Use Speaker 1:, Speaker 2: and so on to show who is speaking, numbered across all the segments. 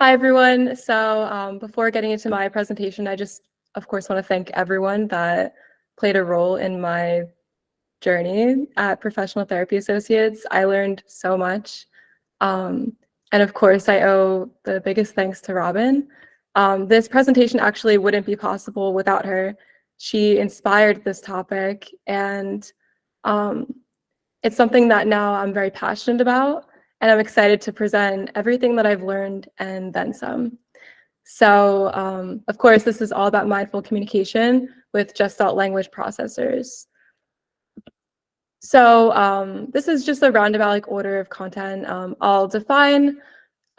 Speaker 1: Hi, everyone. So before getting into my presentation, I just, of course, want to thank everyone that played a role in my journey at Professional Therapy Associates. I learned so much. And of course, I owe the biggest thanks to Robin. This presentation actually wouldn't be possible without her. She inspired this topic, and it's something that now I'm very passionate about, and I'm excited to present everything that I've learned and then some. So, of course, this is all about mindful communication with Gestalt Language Processors. So this is just a roundabout order of content. I'll define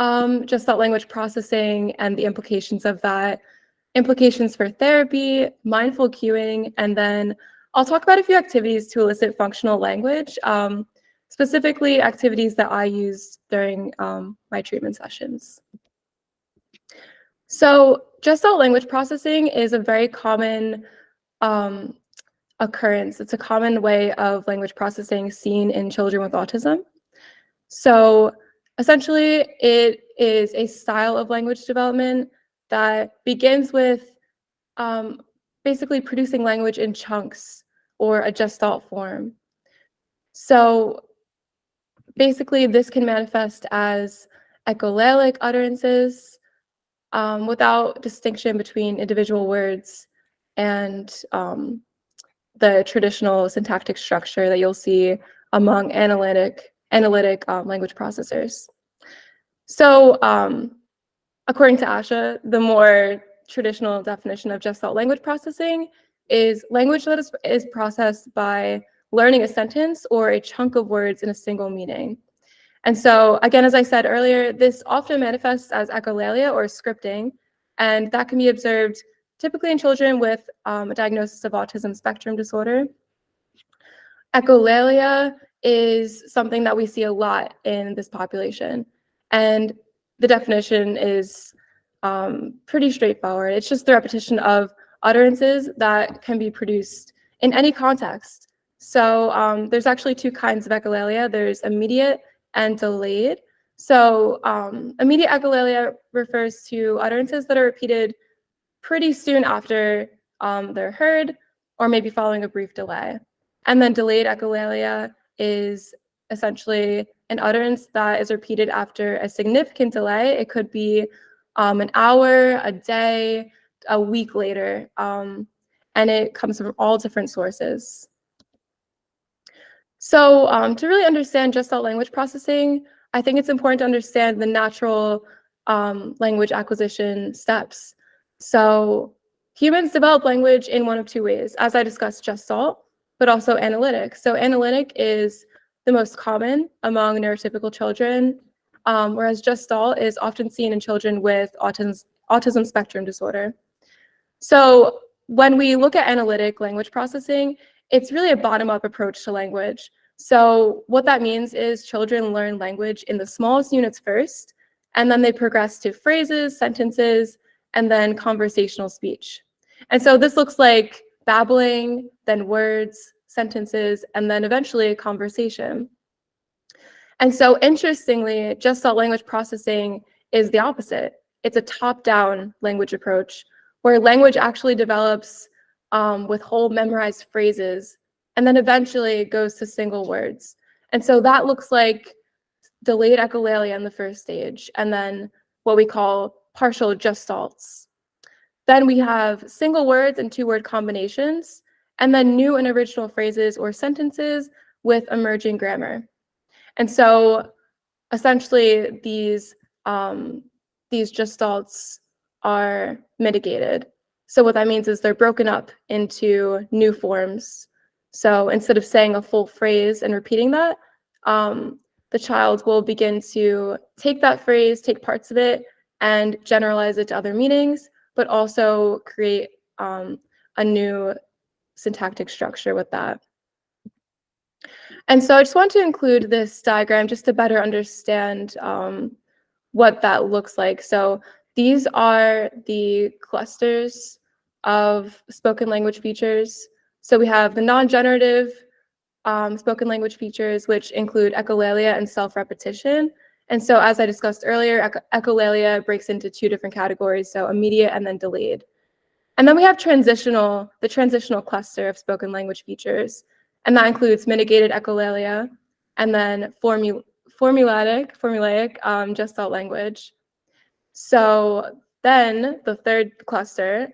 Speaker 1: Gestalt language processing and the implications of that, implications for therapy, mindful cueing, and then I'll talk about a few activities to elicit functional language, specifically activities that I use during my treatment sessions. So Gestalt language processing is a very common occurrence. It's a common way of language processing seen in children with autism. So essentially, it is a style of language development that begins with basically producing language in chunks or a Gestalt form. So basically, this can manifest as echolalic utterances without distinction between individual words and the traditional syntactic structure that you'll see among analytic language processors. So according to Asha, the more traditional definition of Gestalt language processing is language that is processed by learning a sentence or a chunk of words in a single meaning. And so, again, as I said earlier, this often manifests as echolalia or scripting, and that can be observed typically in children with a diagnosis of autism spectrum disorder. Echolalia is something that we see a lot in this population, and the definition is pretty straightforward. It's just the repetition of utterances that can be produced in any context. So there's actually two kinds of echolalia. There's immediate and delayed. So immediate echolalia refers to utterances that are repeated pretty soon after they're heard, or maybe following a brief delay. And then delayed echolalia is essentially an utterance that is repeated after a significant delay. It could be an hour, a day, a week later, and it comes from all different sources. So to really understand Gestalt language processing, I think it's important to understand the natural language acquisition steps. So humans develop language in one of two ways, as I discussed Gestalt, but also analytic. So analytic is the most common among neurotypical children, whereas Gestalt is often seen in children with autism spectrum disorder. So when we look at analytic language processing, it's really a bottom-up approach to language. So what that means is children learn language in the smallest units first, and then they progress to phrases, sentences, and then conversational speech. And so this looks like babbling, then words, sentences, and then eventually a conversation. And so interestingly, Gestalt language processing is the opposite. It's a top-down language approach where language actually develops with whole memorized phrases, and then eventually goes to single words. And so that looks like delayed echolalia in the first stage, and then what we call partial gestalts. Then we have single words and two-word combinations, and then new and original phrases or sentences with emerging grammar. And so essentially these gestalts are mitigated. So what that means is they're broken up into new forms. So instead of saying a full phrase and repeating that, the child will begin to take that phrase, take parts of it, and generalize it to other meanings, but also create a new syntactic structure with that. And so I just want to include this diagram just to better understand what that looks like. So these are the clusters of spoken language features. So we have the non-generative spoken language features, which include echolalia and self-repetition. And so as I discussed earlier, echolalia breaks into two different categories, so immediate and then delayed. And then we have the transitional cluster of spoken language features, and that includes mitigated echolalia and then formulaic Gestalt language. So then the third cluster,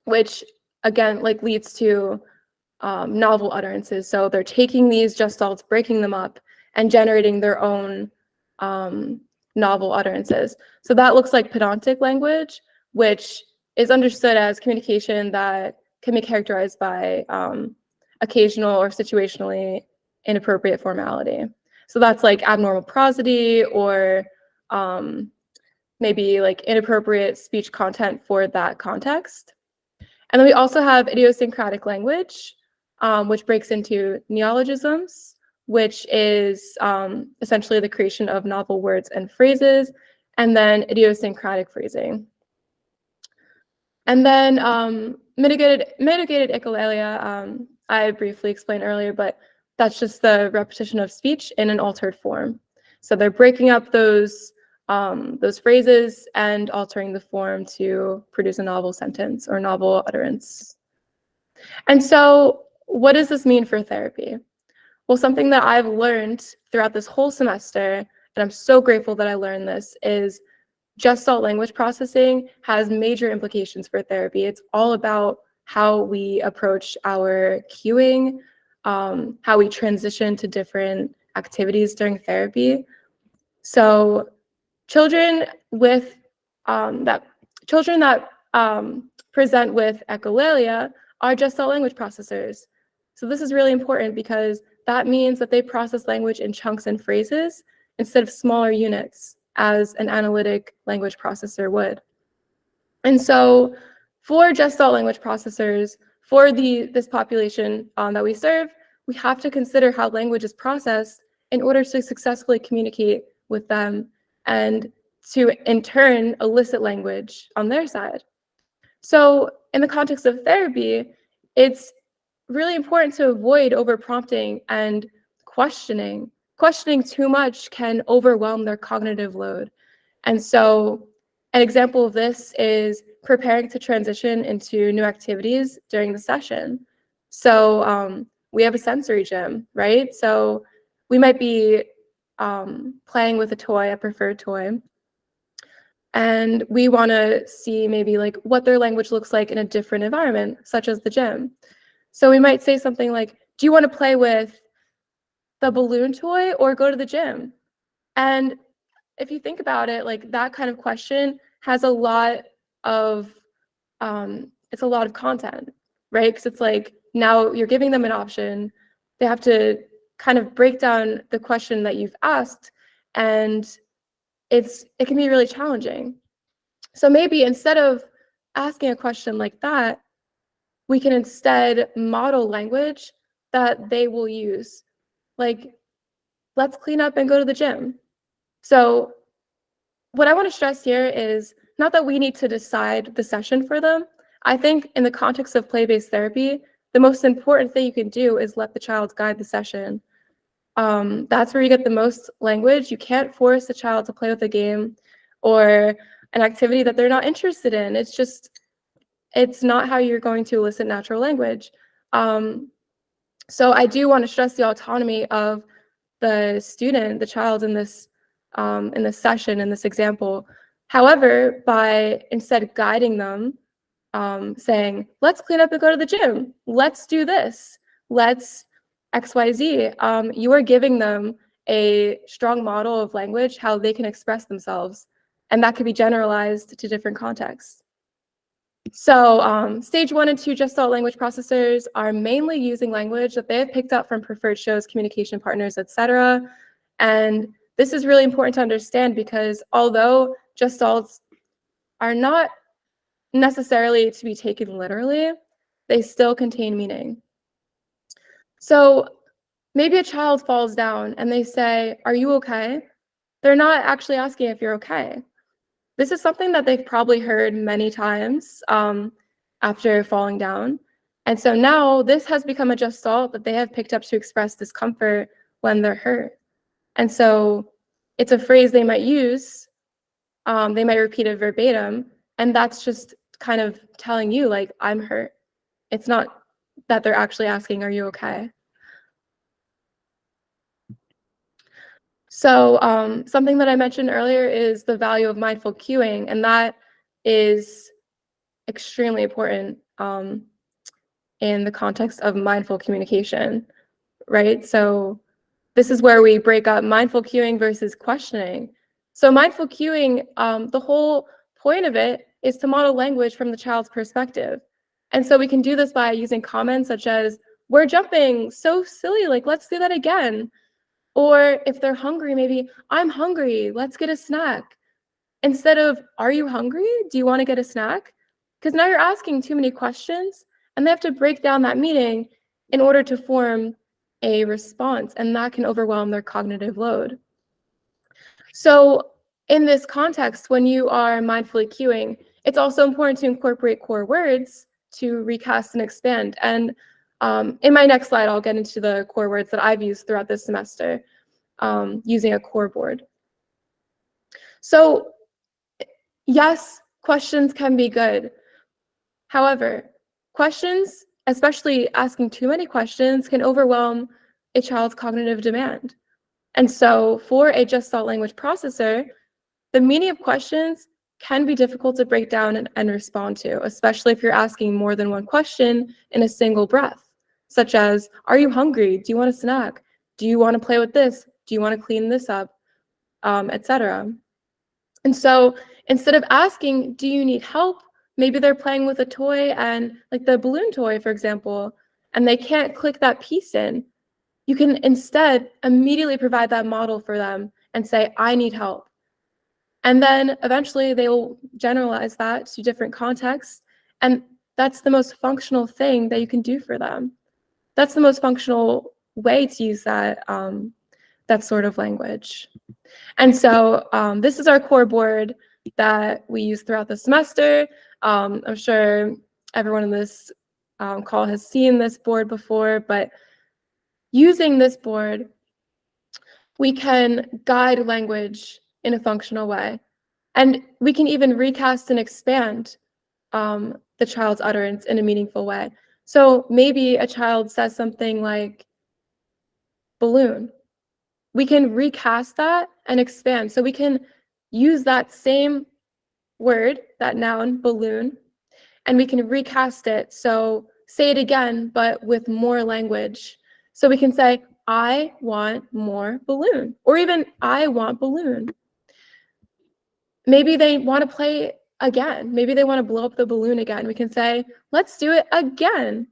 Speaker 1: which again leads to novel utterances. So they're taking these gestalts, breaking them up, and generating their own novel utterances. So that looks like pedantic language, which is understood as communication that can be characterized by occasional or situationally inappropriate formality. So that's like abnormal prosody or maybe like inappropriate speech content for that context. And then we also have idiosyncratic language, which breaks into neologisms, which is essentially the creation of novel words and phrases, and then idiosyncratic phrasing. And then mitigated echolalia, I briefly explained earlier, but that's just the repetition of speech in an altered form. So they're breaking up those phrases and altering the form to produce a novel sentence or novel utterance. And so what does this mean for therapy? Well, something that I've learned throughout this whole semester, and I'm so grateful that I learned this, is Gestalt language processing has major implications for therapy. It's all about how we approach our cueing, how we transition to different activities during therapy. So children that present with echolalia are Gestalt language processors. So this is really important because that means that they process language in chunks and phrases instead of smaller units, as an analytic language processor would. And so for Gestalt language processors, for this population that we serve, we have to consider how language is processed in order to successfully communicate with them and to, in turn, elicit language on their side. So in the context of therapy, it's really important to avoid over-prompting and questioning. Questioning too much can overwhelm their cognitive load. And so an example of this is preparing to transition into new activities during the session. So we have a sensory gym, right? So we might be playing with a toy, a preferred toy, and we want to see maybe like what their language looks like in a different environment, such as the gym. So we might say something like, do you want to play with the balloon toy or go to the gym? And if you think about it, like that kind of question has a lot of, it's a lot of content, right? Because it's like, now you're giving them an option. They have to kind of break down the question that you've asked, and it can be really challenging. So maybe instead of asking a question like that, we can instead model language that they will use. Like, let's clean up and go to the gym. So what I want to stress here is not that we need to decide the session for them. I think in the context of play-based therapy, the most important thing you can do is let the child guide the session. That's where you get the most language. You can't force a child to play with a game or an activity that they're not interested in. It's not how you're going to elicit natural language. So I do want to stress the autonomy of the student, the child in this session, in this example. However, by instead guiding them, saying, let's clean up and go to the gym, let's do this, let's XYZ, you are giving them a strong model of language, how they can express themselves, and that could be generalized to different contexts. So stage 1 and 2 Gestalt language processors are mainly using language that they have picked up from preferred shows, communication partners, etc. And this is really important to understand because although Gestalts are not necessarily to be taken literally, they still contain meaning. So maybe a child falls down and they say, "Are you okay?" They're not actually asking if you're okay. This is something that they've probably heard many times after falling down. And so now this has become a gestalt that they have picked up to express discomfort when they're hurt. And so it's a phrase they might use, they might repeat it verbatim, and that's just kind of telling you, like, I'm hurt. It's not that they're actually asking, are you okay? So something that I mentioned earlier is the value of mindful cueing, and that is extremely important in the context of mindful communication, right? So this is where we break up mindful cueing versus questioning. So mindful cueing, the whole point of it is to model language from the child's perspective. And so we can do this by using comments such as, we're jumping, so silly, like, let's do that again. Or if they're hungry, maybe, I'm hungry, let's get a snack. Instead of, are you hungry? Do you want to get a snack? Because now you're asking too many questions, and they have to break down that meaning in order to form a response, and that can overwhelm their cognitive load. So in this context, when you are mindfully cueing, it's also important to incorporate core words to recast and expand. And in my next slide, I'll get into the core words that I've used throughout this semester using a core board. So yes, questions can be good. However, questions, especially asking too many questions, can overwhelm a child's cognitive demand. And so for a Gestalt language processor, the meaning of questions can be difficult to break down and respond to, especially if you're asking more than one question in a single breath, such as, are you hungry? Do you want a snack? Do you want to play with this? Do you want to clean this up? Etc. And so instead of asking, do you need help? Maybe they're playing with a toy, and like the balloon toy, for example, and they can't click that piece in. You can instead immediately provide that model for them and say, I need help. And then eventually they will generalize that to different contexts. And that's the most functional thing that you can do for them. That's the most functional way to use that, that sort of language. And so this is our core board that we use throughout the semester. I'm sure everyone in this call has seen this board before, but using this board, we can guide language in a functional way. And we can even recast and expand the child's utterance in a meaningful way. So maybe a child says something like balloon. We can recast that and expand. So we can use that same word, that noun, balloon, and we can recast it. So say it again, but with more language. So we can say, I want more balloon, or even I want balloon. Maybe they want to play again. Maybe they want to blow up the balloon again. We can say, let's do it again.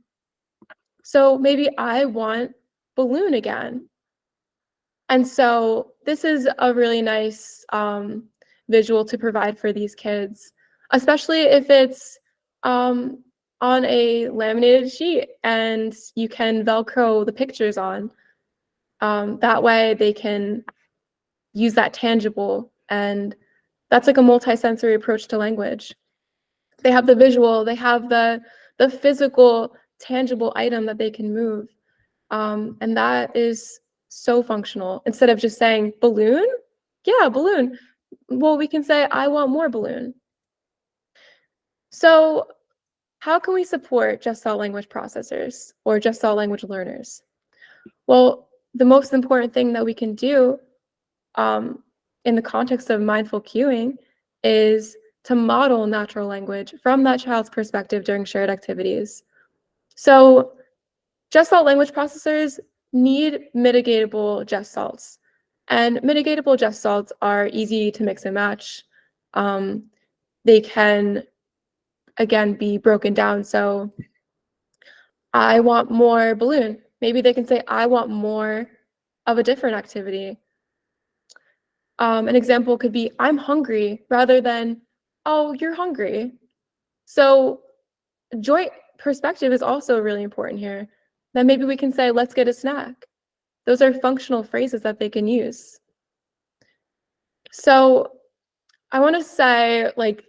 Speaker 1: So maybe I want balloon again. And so this is a really nice visual to provide for these kids, especially if it's on a laminated sheet and you can Velcro the pictures on. That way they can use that tangible, and that's like a multi-sensory approach to language. They have the visual, they have the physical, tangible item that they can move. And that is so functional. Instead of just saying, balloon? Yeah, balloon. Well, we can say, I want more balloon. So how can we support Gestalt language processors or Gestalt language learners? Well, the most important thing that we can do in the context of mindful cueing is to model natural language from that child's perspective during shared activities. So Gestalt language processors need mitigatable gestalts. And mitigatable gestalts are easy to mix and match. They can, again, be broken down. So I want more balloon. Maybe they can say, I want more of a different activity. An example could be, I'm hungry, rather than, oh, you're hungry. So joint perspective is also really important here. Then maybe we can say, let's get a snack. Those are functional phrases that they can use. So I want to say, like,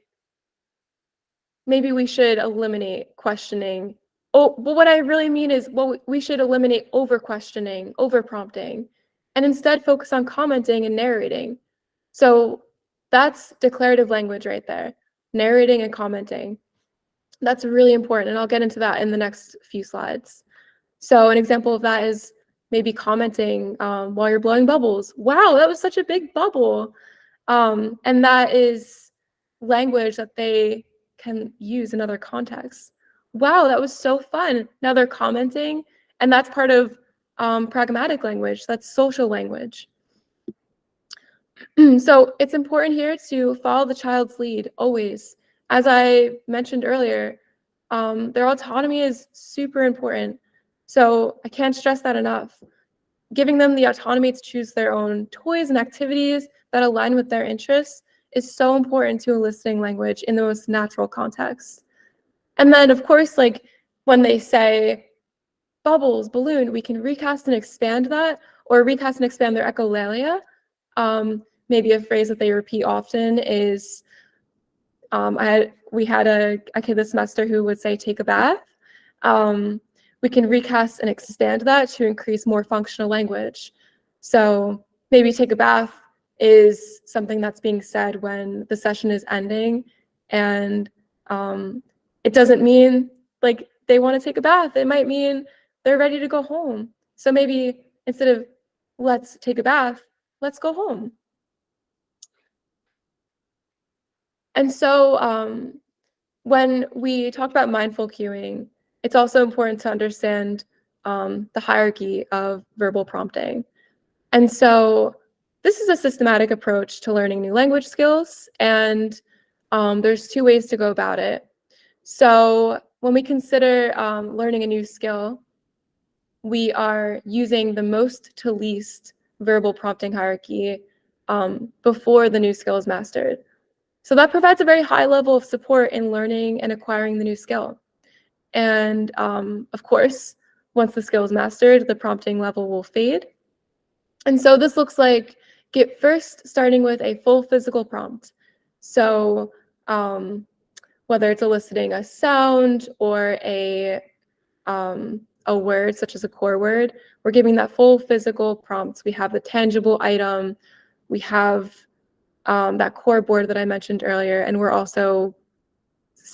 Speaker 1: maybe we should eliminate questioning. Oh, but what I really mean is, well, we should eliminate over questioning, over prompting, and instead focus on commenting and narrating. So that's declarative language right there, narrating and commenting. That's really important, and I'll get into that in the next few slides. So an example of that is maybe commenting while you're blowing bubbles. Wow, that was such a big bubble. And that is language that they can use in other contexts. Wow, that was so fun. Now they're commenting, and that's part of pragmatic language. That's social language. So it's important here to follow the child's lead always. As I mentioned earlier, their autonomy is super important. So I can't stress that enough. Giving them the autonomy to choose their own toys and activities that align with their interests is so important to eliciting language in the most natural context. And then, of course, like when they say bubbles, balloon, we can recast and expand that, or recast and expand their echolalia. Maybe a phrase that they repeat often is, we had a kid this semester who would say, take a bath. We can recast and expand that to increase more functional language. So maybe take a bath is something that's being said when the session is ending, and it doesn't mean like they want to take a bath. It might mean they're ready to go home. So maybe instead of let's take a bath, let's go home. And so when we talk about mindful cueing, it's also important to understand the hierarchy of verbal prompting. And so this is a systematic approach to learning new language skills, and there's two ways to go about it. So when we consider learning a new skill, we are using the most to least verbal prompting hierarchy before the new skill is mastered. So that provides a very high level of support in learning and acquiring the new skill. And of course, once the skill is mastered, the prompting level will fade. And so this looks like get first starting with a full physical prompt. So whether it's eliciting a sound or a word such as a core word, we're giving that full physical prompt. We have the tangible item, we have that core board that I mentioned earlier, and we're also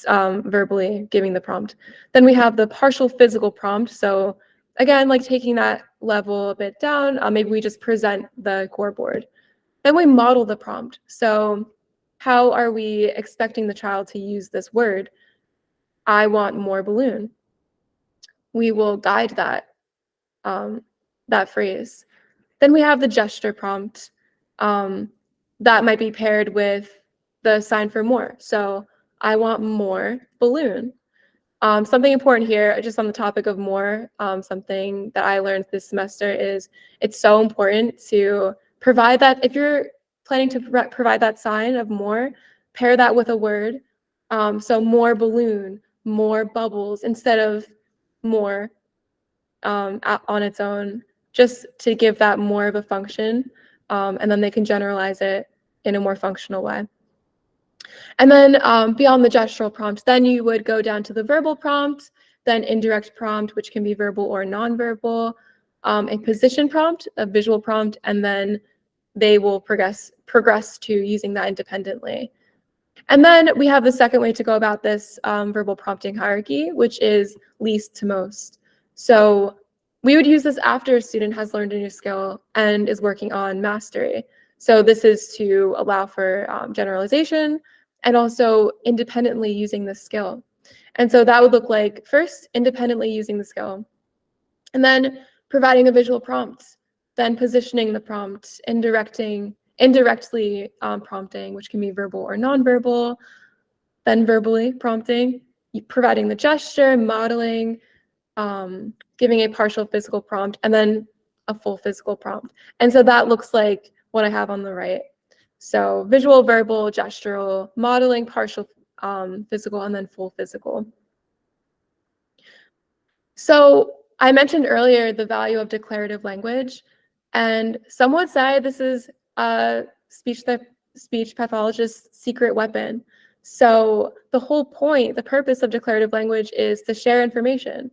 Speaker 1: verbally giving the prompt. Then we have the partial physical prompt. So again, like taking that level a bit down, maybe we just present the core board. Then we model the prompt. So how are we expecting the child to use this word? I want more balloon. We will guide that, that phrase. Then we have the gesture prompt. That might be paired with the sign for more. So I want more balloon. Something important here, just on the topic of more, something that I learned this semester is it's so important to provide that. If you're planning to provide that sign of more, pair that with a word. So more balloon, more bubbles, instead of more on its own, just to give that more of a function. And then they can generalize it in a more functional way. And then beyond the gestural prompt, then you would go down to the verbal prompt, then indirect prompt, which can be verbal or nonverbal, a position prompt, a visual prompt, and then they will progress to using that independently. And then we have the second way to go about this verbal prompting hierarchy, which is least to most. So we would use this after a student has learned a new skill and is working on mastery. So this is to allow for generalization and also independently using the skill. And so that would look like first, independently using the skill, and then providing a visual prompt, then positioning the prompt, indirectly prompting, which can be verbal or nonverbal, then verbally prompting, providing the gesture, modeling, giving a partial physical prompt, and then a full physical prompt. And so that looks like what I have on the right. So visual, verbal, gestural, modeling, partial physical, and then full physical. So I mentioned earlier the value of declarative language, and some would say this is a speech pathologist's secret weapon. So the whole point, the purpose of declarative language is to share information,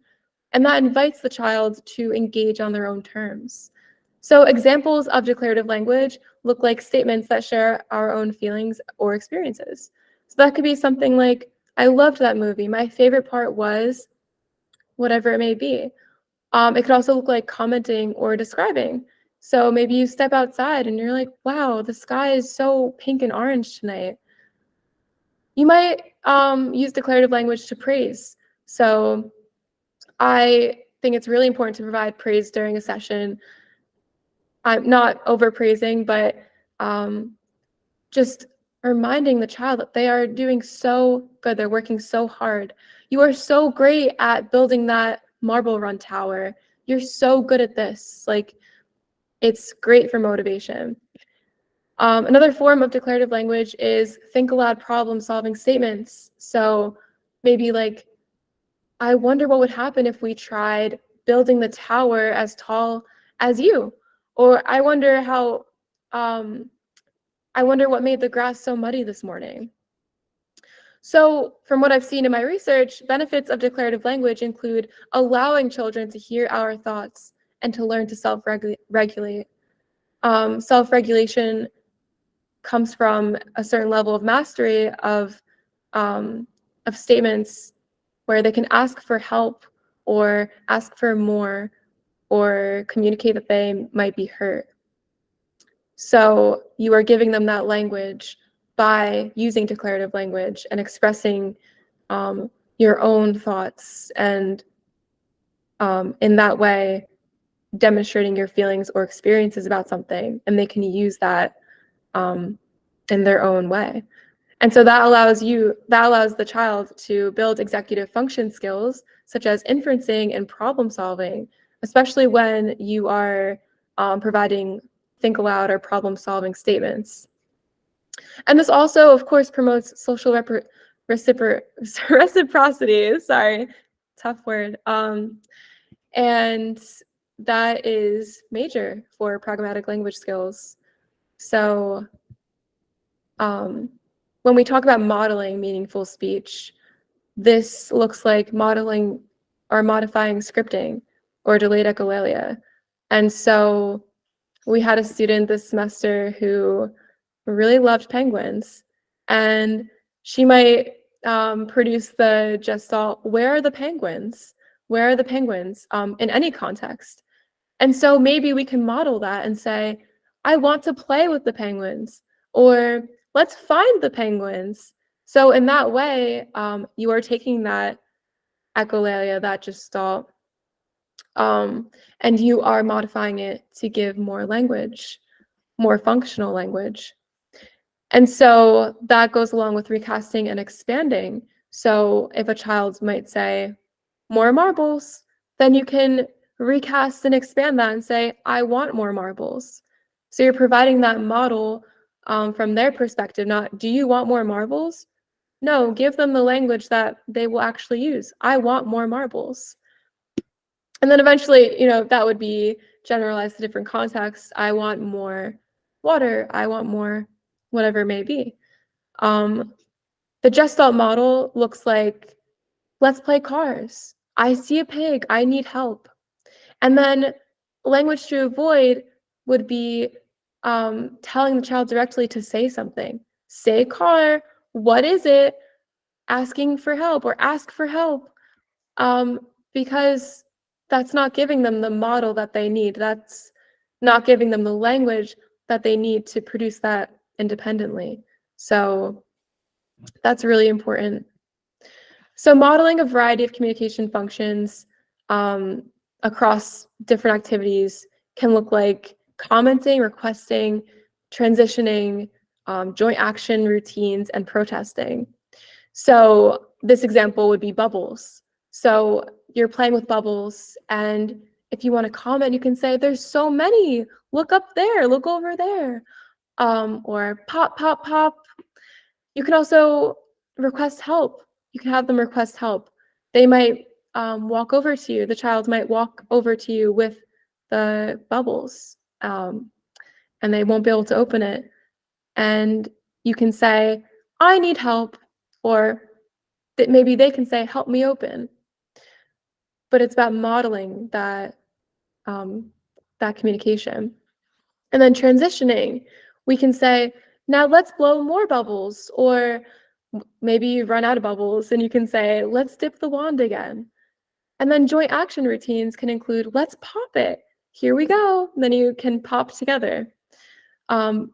Speaker 1: and that invites the child to engage on their own terms. So examples of declarative language look like statements that share our own feelings or experiences. So that could be something like, I loved that movie. My favorite part was whatever it may be. It could also look like commenting or describing. So maybe you step outside and you're like, wow, the sky is so pink and orange tonight. You might use declarative language to praise. So I think it's really important to provide praise during a session. I'm not overpraising, but just reminding the child that they are doing so good. They're working so hard. You are so great at building that marble run tower. You're so good at this. Like, it's great for motivation. Another form of declarative language is think aloud problem-solving statements. So maybe like, I wonder what would happen if we tried building the tower as tall as you. Or I wonder what made the grass so muddy this morning. So from what I've seen in my research, benefits of declarative language include allowing children to hear our thoughts and to learn to self-regulate. Self-regulation comes from a certain level of mastery of statements where they can ask for help or ask for more or communicate that they might be hurt. So you are giving them that language by using declarative language and expressing your own thoughts and in that way demonstrating your feelings or experiences about something, and they can use that in their own way. And so that allows the child to build executive function skills such as inferencing and problem solving, especially when you are providing think aloud or problem solving statements. And this also, of course, promotes social reciprocity. Sorry, tough word. And that is major for pragmatic language skills. So when we talk about modeling meaningful speech, this looks like modeling or modifying scripting or delayed echolalia. And so we had a student this semester who really loved penguins, and she might produce the Gestalt, where are the penguins? Where are the penguins in any context? And so maybe we can model that and say, I want to play with the penguins, or let's find the penguins. So in that way, you are taking that echolalia, that Gestalt, and you are modifying it to give more language, more functional language. And so that goes along with recasting and expanding. So if a child might say, more marbles, then you can recast and expand that and say, I want more marbles. So you're providing that model from their perspective, not, do you want more marbles? No, give them the language that they will actually use. I want more marbles. And then eventually, that would be generalized to different contexts. I want more water. I want more whatever it may be. The Gestalt model looks like, let's play cars. I see a pig. I need help. And then language to avoid would be telling the child directly to say something. Say car. What is it? Asking for help or ask for help. Because that's not giving them the model that they need. That's not giving them the language that they need to produce that independently. So that's really important. So modeling a variety of communication functions across different activities can look like commenting, requesting, transitioning, joint action routines, and protesting. So this example would be bubbles. So you're playing with bubbles, and if you want to comment, you can say, there's so many, look up there, look over there, or pop, pop, pop. You can also request help. You can have them request help. They might walk over to you. The child might walk over to you with the bubbles, and they won't be able to open it. And you can say, I need help, or that maybe they can say, help me open. But it's about modeling that communication. And then transitioning We can say, now let's blow more bubbles, or maybe you've run out of bubbles and you can say, let's dip the wand again. And then joint action routines can include, let's pop it. Here we go. And then you can pop together. And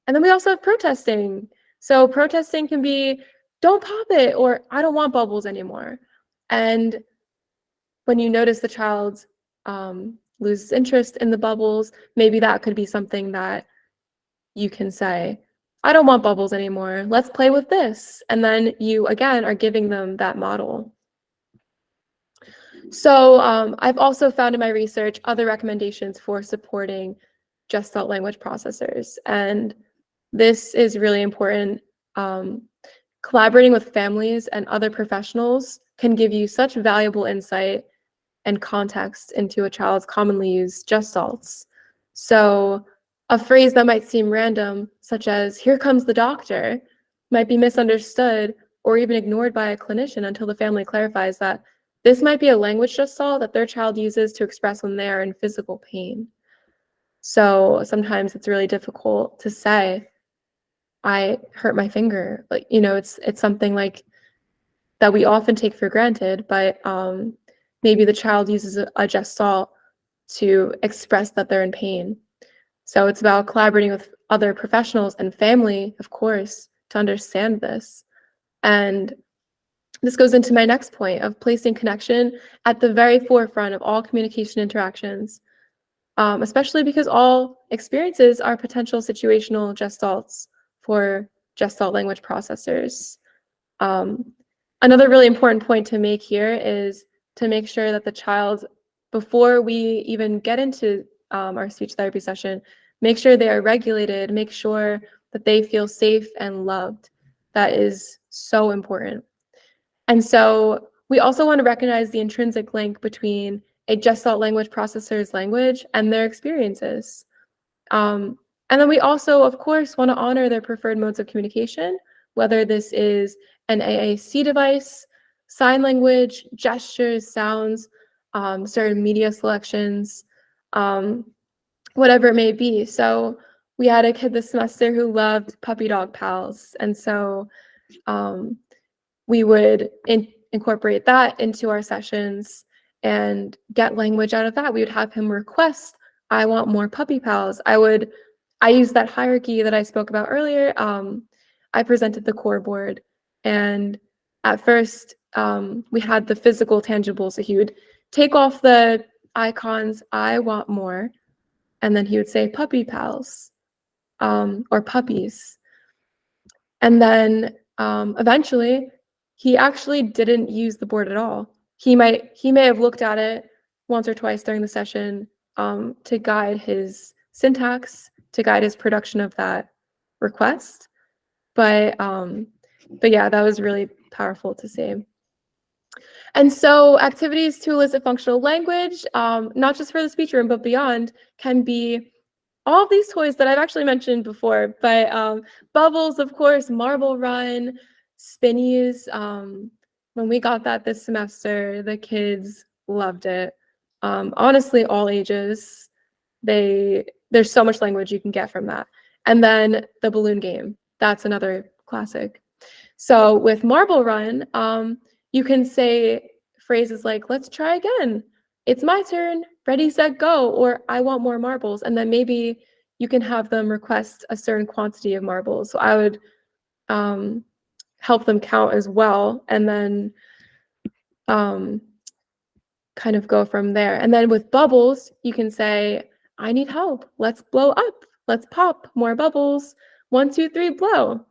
Speaker 1: then we also have protesting. So protesting can be, don't pop it, or I don't want bubbles anymore. And when you notice the child loses interest in the bubbles, maybe that could be something that you can say, I don't want bubbles anymore. Let's play with this. And then you, again, are giving them that model. So I've also found in my research other recommendations for supporting Gestalt language processors. And this is really important. Collaborating with families and other professionals can give you such valuable insight and context into a child's commonly used gestalts. So a phrase that might seem random, such as, here comes the doctor, might be misunderstood or even ignored by a clinician until the family clarifies that this might be a language gestalt that their child uses to express when they are in physical pain. So sometimes it's really difficult to say, I hurt my finger. Like, you know, it's something like that we often take for granted, but maybe the child uses a gestalt to express that they're in pain. So it's about collaborating with other professionals and family, of course, to understand this. And this goes into my next point of placing connection at the very forefront of all communication interactions, especially because all experiences are potential situational gestalts for Gestalt language processors. Another really important point to make here is to make sure that the child, before we even get into our speech therapy session, make sure they are regulated, make sure that they feel safe and loved. That is so important. And so we also want to recognize the intrinsic link between a Gestalt language processor's language and their experiences. And then we also, of course, want to honor their preferred modes of communication, whether this is an AAC device, sign language, gestures, sounds, certain media selections, whatever it may be. So we had a kid this semester who loved puppy dog pals. And so we would incorporate that into our sessions and get language out of that. We would have him request, I want more puppy pals. I used that hierarchy that I spoke about earlier. I presented the core board, and at first we had the physical tangibles. So he would take off the icons, I want more, and then he would say puppy pals or puppies. And then eventually he actually didn't use the board at all. He may have looked at it once or twice during the session to guide his syntax, to guide his production of that request. But yeah, that was really powerful to see. And so activities to elicit functional language, not just for the speech room, but beyond, can be all of these toys that I've actually mentioned before, but bubbles, of course, marble run, spinnies. When we got that this semester, the kids loved it. Honestly, all ages. There's so much language you can get from that. And then the balloon game, that's another classic. So with marble run, you can say phrases like, let's try again. It's my turn, ready, set, go, or I want more marbles. And then maybe you can have them request a certain quantity of marbles. So I would help them count as well, and then kind of go from there. And then with bubbles, you can say, I need help. Let's blow up. Let's pop more bubbles. 1, 2, 3, blow.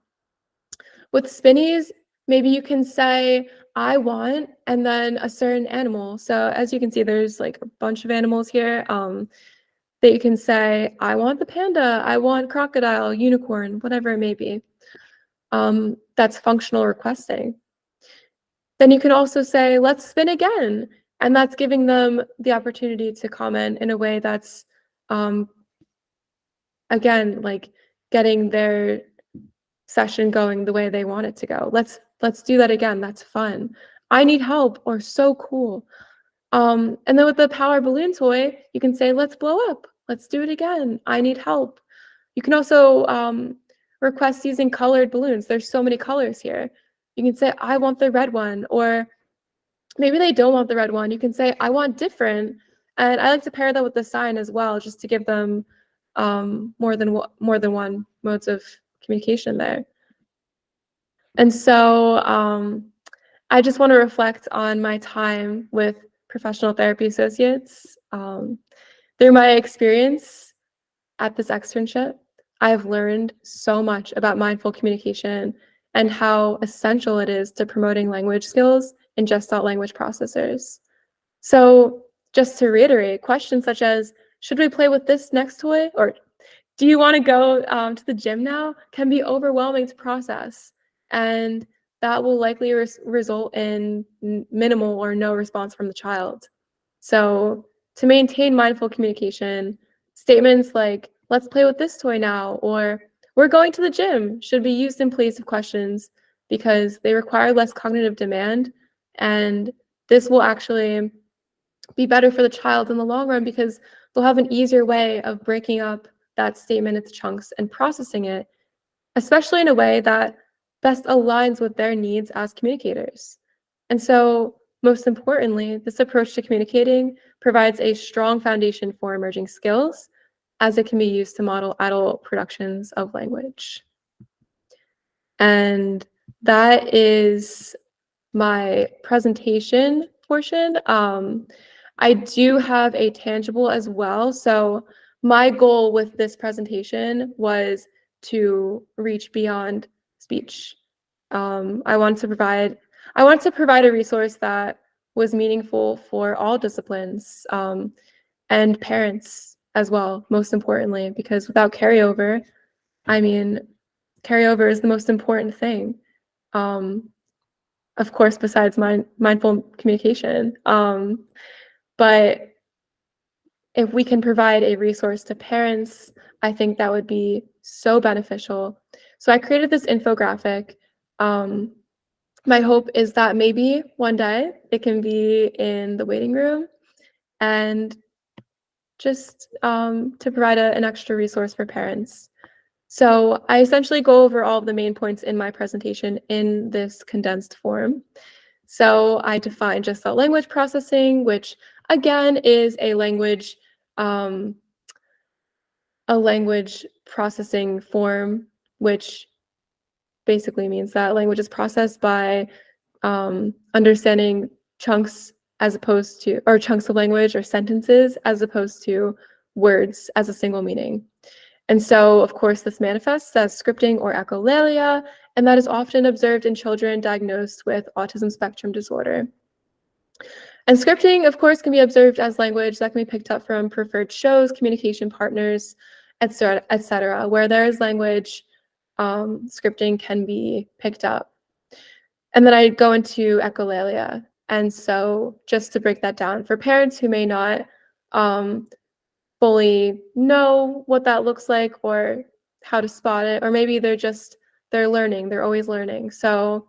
Speaker 1: With spinnies, maybe you can say, I want, and then a certain animal. So as you can see, there's like a bunch of animals here that you can say, I want the panda, I want crocodile, unicorn, whatever it may be. That's functional requesting. Then you can also say, let's spin again. And that's giving them the opportunity to comment in a way that's, again, like getting their session going the way they want it to go. Let's do that again. That's fun. I need help, or so cool. And then with the power balloon toy, you can say, let's blow up. Let's do it again. I need help. You can also request using colored balloons. There's so many colors here. You can say, I want the red one, or maybe they don't want the red one. You can say, I want different. And I like to pair that with the sign as well, just to give them more than one modes of communication there. And so I just want to reflect on my time with professional therapy associates. Through my experience at this externship, I have learned so much about mindful communication and how essential it is to promoting language skills in Gestalt language processors. So just to reiterate, questions such as, should we play with this next toy? Or do you want to go to the gym now? Can be overwhelming to process. And that will likely result in minimal or no response from the child. So to maintain mindful communication, statements like, let's play with this toy now, or we're going to the gym, should be used in place of questions because they require less cognitive demand. And this will actually be better for the child in the long run because they'll have an easier way of breaking up that statement into chunks and processing it, especially in a way that best aligns with their needs as communicators. And so, most importantly, this approach to communicating provides a strong foundation for emerging skills as it can be used to model adult productions of language. And that is my presentation portion. I do have a tangible as well. So my goal with this presentation was to reach beyond speech. I wanted to provide a resource that was meaningful for all disciplines and parents as well, most importantly, because without carryover, I mean, carryover is the most important thing. Of course, besides mindful communication. But if we can provide a resource to parents, I think that would be so beneficial. So I created this infographic. My hope is that maybe one day it can be in the waiting room and just to provide an extra resource for parents. So I essentially go over all of the main points in my presentation in this condensed form. So I define Gestalt language processing, which again is a language processing form, which basically means that language is processed by understanding chunks chunks of language or sentences as opposed to words as a single meaning. And so, of course, this manifests as scripting or echolalia, and that is often observed in children diagnosed with autism spectrum disorder. And scripting, of course, can be observed as language that can be picked up from preferred shows, communication partners, etc. Where there is language, scripting can be picked up. And then I go into echolalia. And so just to break that down, for parents who may not fully know what that looks like or how to spot it, or maybe they're learning, they're always learning. So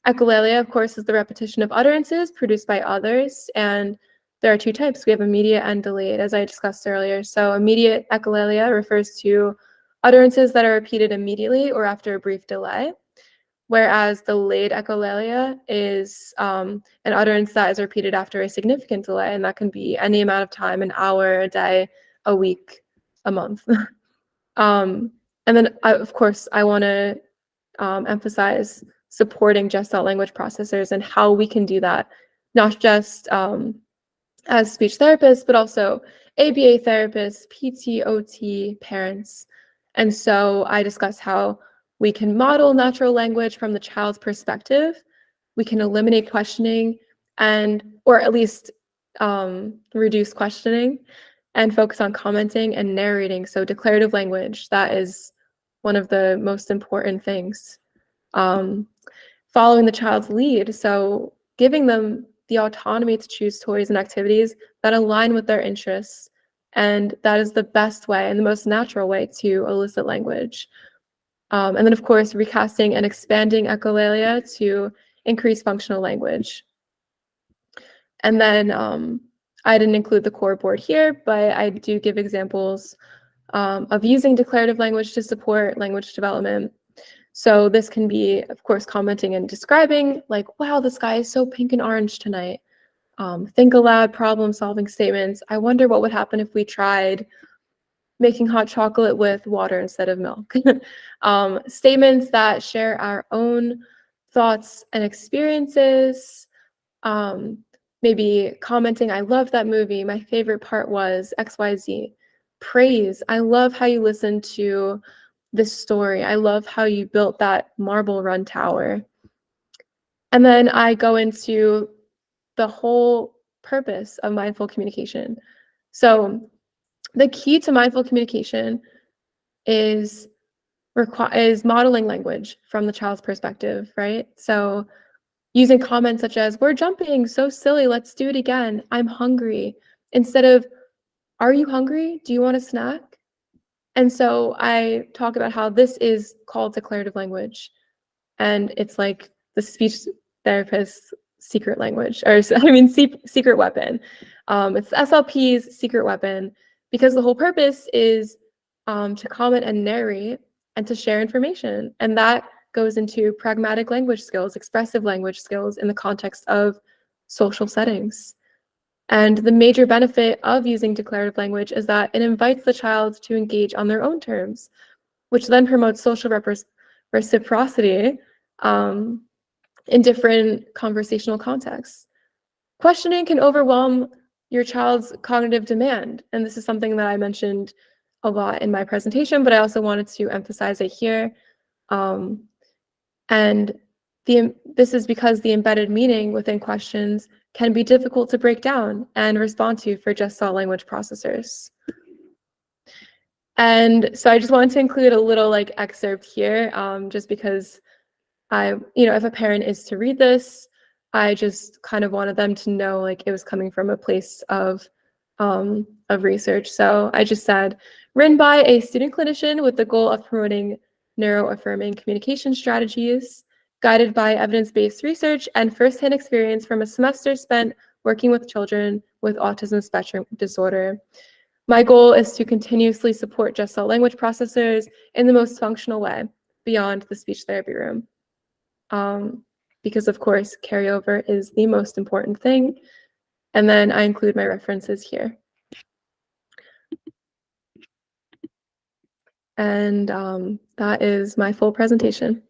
Speaker 1: echolalia, of course, is the repetition of utterances produced by others, and there are two types. We have immediate and delayed, as I discussed earlier. So immediate echolalia refers to utterances that are repeated immediately or after a brief delay, whereas delayed echolalia is an utterance that is repeated after a significant delay, and that can be any amount of time, an hour, a day, a week, a month. And then, of course, I want to emphasize supporting Gestalt language processors and how we can do that, not just as speech therapists, but also ABA therapists, PT, OT, parents. And so I discuss how we can model natural language from the child's perspective. We can eliminate questioning or at least reduce questioning and focus on commenting and narrating. So declarative language, that is one of the most important things. Following the child's lead, so giving them the autonomy to choose toys and activities that align with their interests. And that is the best way and the most natural way to elicit language. And then, of course, recasting and expanding echolalia to increase functional language. And then I didn't include the core board here, but I do give examples of using declarative language to support language development. So this can be, of course, commenting and describing, like, wow, the sky is so pink and orange tonight. Think aloud, problem-solving statements. I wonder what would happen if we tried making hot chocolate with water instead of milk. Statements that share our own thoughts and experiences. Maybe commenting, I love that movie. My favorite part was XYZ. Praise, I love how you listened to this story. I love how you built that marble run tower. And then I go into the whole purpose of mindful communication. So the key to mindful communication is modeling language from the child's perspective, right? So using comments such as, we're jumping, so silly, let's do it again, I'm hungry, instead of, are you hungry? Do you want a snack? And so I talk about how this is called declarative language. And it's like the speech therapist's secret language, or I mean, secret weapon. It's SLP's secret weapon, because the whole purpose is to comment and narrate and to share information. And that goes into pragmatic language skills, expressive language skills in the context of social settings. And the major benefit of using declarative language is that it invites the child to engage on their own terms, which then promotes social reciprocity in different conversational contexts. Questioning can overwhelm your child's cognitive demand. And this is something that I mentioned a lot in my presentation, but I also wanted to emphasize it here. This is because the embedded meaning within questions can be difficult to break down and respond to for Gestalt language processors. And so I just wanted to include a little excerpt here, just because if a parent is to read this, I just kind of wanted them to know it was coming from a place of research. So I just said, written by a student clinician with the goal of promoting neuroaffirming communication strategies, guided by evidence-based research and firsthand experience from a semester spent working with children with autism spectrum disorder. My goal is to continuously support Gestalt language processors in the most functional way beyond the speech therapy room. Because of course, carryover is the most important thing. And then I include my references here. And that is my full presentation.